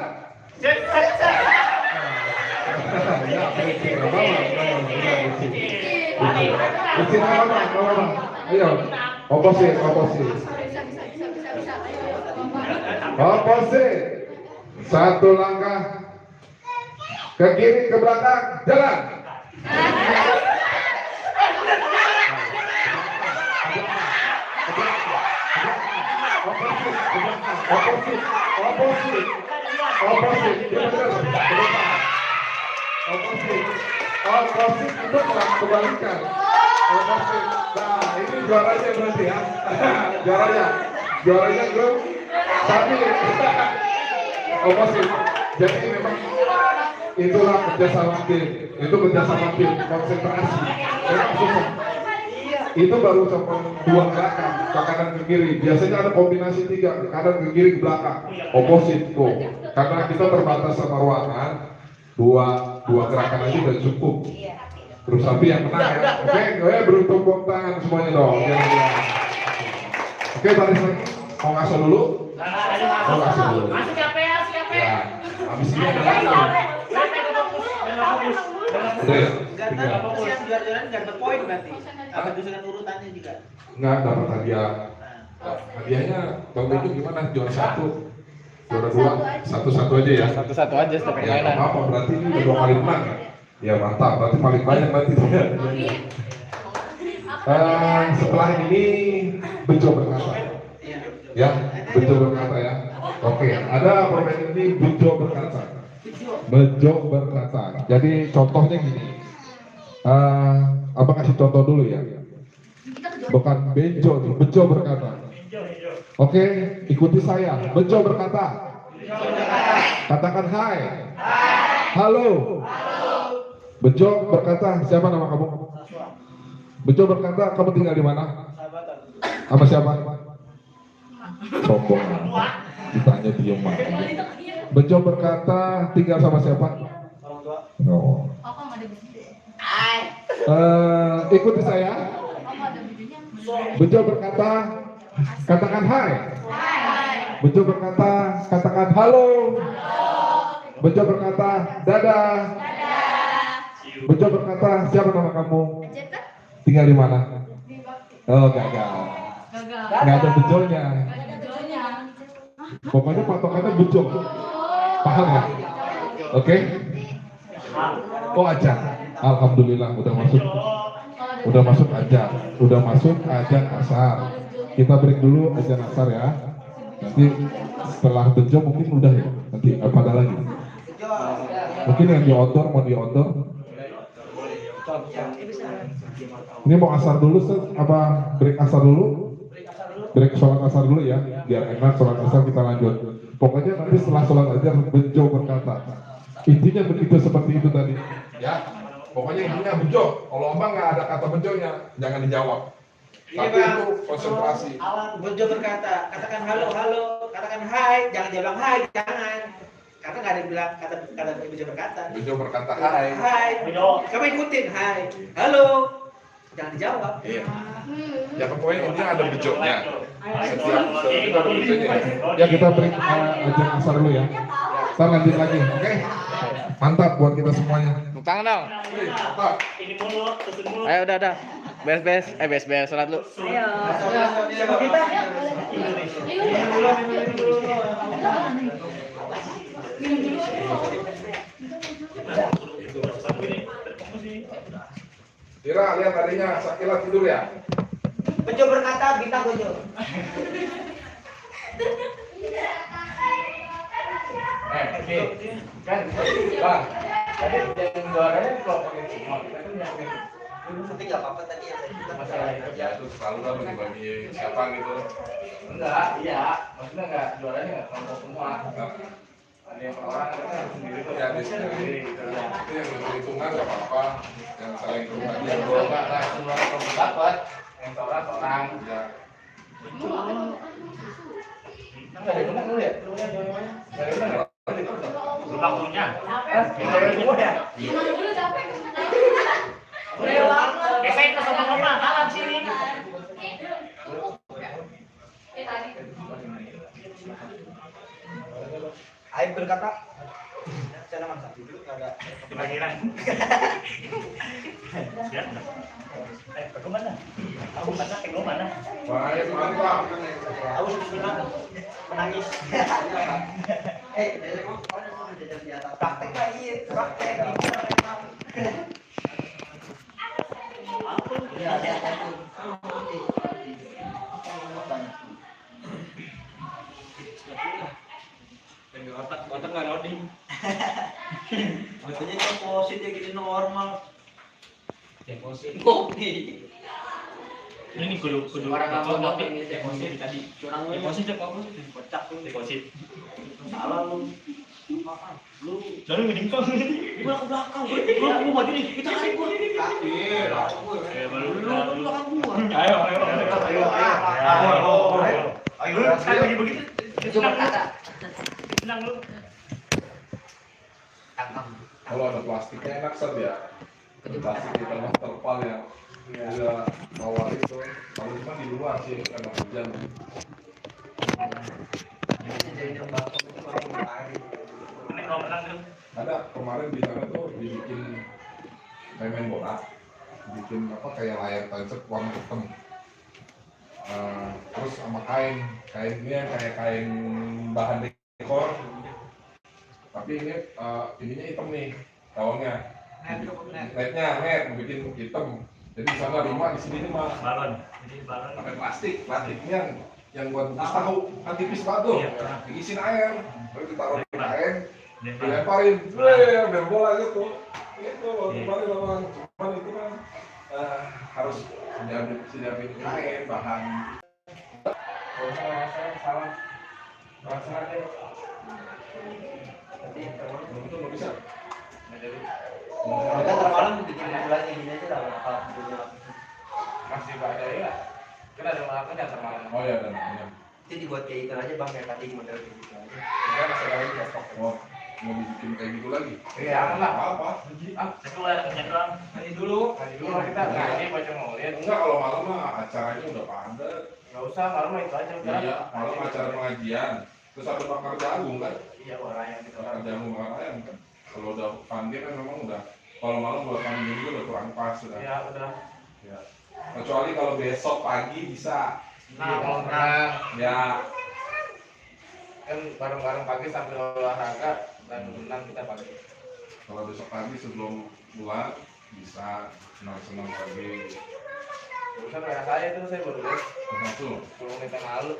Ayo, oposit, oposit. Oposit. Satu langkah ke kiri ke belakang jalan. Oposit, oposit, oposit, oposit, oposit, oposit itu kebalikan. Oposit. Nah, ini juaranya berarti ya. Juaranya grup Sami. Oposit. Jadi memang itulah kerjasama tim. Itu kerjasama tim, konsentrasi. Memang susah. Itu baru sampai dua gerakan ke kanan ke kiri. Biasanya ada kombinasi tiga, ke kanan ke kiri ke belakang. Oposit tuh. karena kita terbatas sama ruangan, dua gerakan aja udah cukup. Terus tapi yang menang ya. Oke, beri tepuk tangan semuanya dong. Oke, baris lagi. Mau ngasih dulu? Mau ngasih dulu. Ya, habis ini ada lagi. Udah ya? Tiga. Yang juara-juaraan nggak dapat poin berarti. Apa dengan urutannya juga? Enggak dapat hadiah. Hadiahnya Bang Bejo gimana? Juara 1, juara 2, satu-satu aja ya. Satu-satu aja setiap Ya, permainan. apa berarti ini udah 2 kali menang ya? Ya mantap, berarti paling banyak berarti. Setelah ini Bejo berkata. Ya, Bejo berkata ya. Oke, ada permainan ini Bejo berkata. Bejo berkata. Jadi contohnya gini. Abang kasih contoh dulu ya. Bukan Bejo nih, Bejo berkata. Oke, ikuti saya. Bejo berkata. Katakan hai. Halo. Bejo berkata, siapa nama kamu? Bejo berkata, kamu tinggal di mana? Sama siapa? Sombong. Ditanya diem aja. Bejo berkata, tinggal sama siapa? Orang tua. No. Ikuti saya. Bejo berkata, katakan hai. Bejo berkata, katakan halo. Bejo berkata, dadah. Bejo berkata, siapa nama kamu? Tinggal di mana? Oh, gagal. Nggak ada bejonya. Pokoknya patokannya bejo. Paham ya? Oke? Oh, aja. Alhamdulillah udah masuk aja. Udah masuk aja asar. Kita break dulu aja asar ya. Nanti setelah bejo mungkin udah ya. Nanti apa ada lagi? Mungkin yang di outdoor mau di outdoor. Ini mau asar dulu, apa break asar dulu? Break sholat asar dulu ya, biar enak sholat asar kita lanjut. Pokoknya nanti setelah sholat asar Bejo berkata. Intinya begitu seperti itu tadi. Ya, pokoknya intinya Bejo. Kalau abang nggak ada kata Bejonya, jangan dijawab. Tapi itu konsentrasi. Bejo berkata, katakan halo, halo, katakan hai, jangan bilang hai, jangan. Karena nggak ada yang bilang kata Bejo berkata. Bejo berkata hai. Hai, kamu ikutin hai, halo, jangan dijawab. Iya. Ya pokoknya intinya ada Bejonya. Setiap ada Bejonya. Ya kita break aja asar dulu ya. Ntar lanjut lagi, oke? Mantap buat kita semuanya. Tepuk tangan dong. Mantap. Ayo udah. Beres-beres. Beres-beres sholat lu. Siapa kita? Tira, lihat adanya Sakila tidur ya. Bejo berkata, bintang Bejo. Kan, Bang, tadi yang juaranya kelompok ini semua. Tapi nggak apa-apa tadi yang saya Masalah ya itu selalu lah bagi siapa gitu. Enggak, iya. Maksudnya enggak juaranya enggak kelompok semua. Ada yang orang kan sendiri tuh. Ya, di sendiri. Itu yang berhitungan nggak apa-apa. Yang saling berbagi. Yang dua enggak lah, semua kelompok dapat. Yang orang. Ya. Enggak ada yang dulu ya? Dulunya juaranya. Enggak ada yang Waktunya. semua ya? Efek ke sama kalah sini. Aib berkata, saya nama satu dulu ada. Ke mana? Aku masak ke mana? Baik, mantap. Aku sudah menangis. Praktek lagi, praktek. Otak nggak loading. Katanya deposit ya gini normal. Deposit. Kopi. Ini kudu Orang nggak mau ngopi ini deposit tadi. Curang lu. Deposit deposit. Kocak lu. Deposit. Salah lu. Lu. Lalu ngedingkong. Gua ke belakang. Gua maju nih. Kita cari gua. Lu belakang gua. Ayo. Ayo. Ayo. Begitu. Coba kata. Senang lu. Kalau ada plastiknya enak set ya. Plastik kita mah terpal ya. Dia bawa itu. Kalau cuma di luar sih karena hujan. Ada kemarin di sana tuh dibikin kayak main bola, bikin apa kayak layar tancap warna hitam. Terus sama kainnya kayak kain bahan dekor. Tapi ini ininya hitam nih, tawangnya. Netnya bikin hitam. Jadi di sana 5, di sini 5. Balon. Jadi balon. Pakai plastiknya yang buat bungkus tahu, kan tipis banget tuh. Diisiin air, terus ditaruh di kain, dilemparin, biar bola gitu. Itu kemarin memang cuman itu kan harus sediain kain, bahan. Salah. Rasa deh. Belum tuh nggak bisa. Kita termalam bikin bulan ini aja lah, apa Masih ada ya. Kita ada malam kan termalam. Oh ya dan ya. itu dibuat kayak itu aja bang, kayak tadi model kayak gitu aja. Enggak masih ada lagi stok. Oh, mau bikin kayak gitu lagi? Iya, enggak. Apa? Itu lah doang. Ngaji dulu kita ngaji baca maulid. Enggak, kalau malam mah acaranya udah padat. Enggak usah, malam mah itu aja udah. Iya, malam acara pengajian. Terus ada bakar jagung kan? Iya, orang yang itu Bakar jagung bakar ayam kan? Kalau udah panggil kan memang udah. Kalau malam buat panggil juga udah kurang pas sudah. Iya, udah. Ya. Kecuali kalau besok pagi bisa. Nah, kalau menang Ya, kan bareng-bareng pagi sambil olahraga dan menang kita pagi. kalau besok pagi sebelum pulang bisa senang-senang pagi. Barusan kayak saya itu saya baru lihat Satu, 10 menit yang lalu.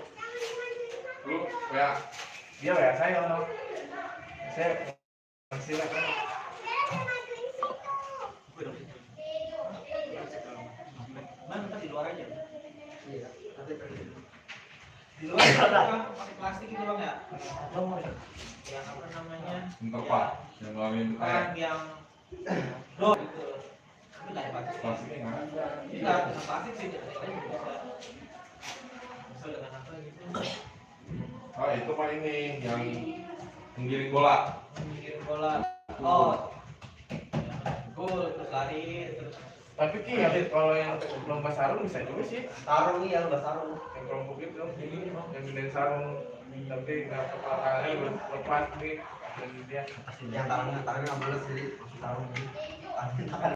lu ya Dia kayak saya ono. Saya masih lah kan. Mana di luar aja? Iya. Di luar ada pakai plastik itu bang ya? Yang apa namanya? Interpak yang ngalamin Bukan yang loh gitu. Tapi nggak ada plastik. plastiknya nggak ada. Tidak, dengan plastik sih dengan lain bisa. Bisa dengan apa gitu? Oh itu mah ini yang menggiring bola. Bikin bola. Oh, gol terus lari terus. Tapi Ki, kalau yang lomba sarung bisa juga sih. Sarung nih ya, lomba sarung. Yang kelompok itu ini yang gedein sarung tapi nggak kepalanya lepas nih dan dia Yang tangannya nggak boleh sih, sarung ini. Tangan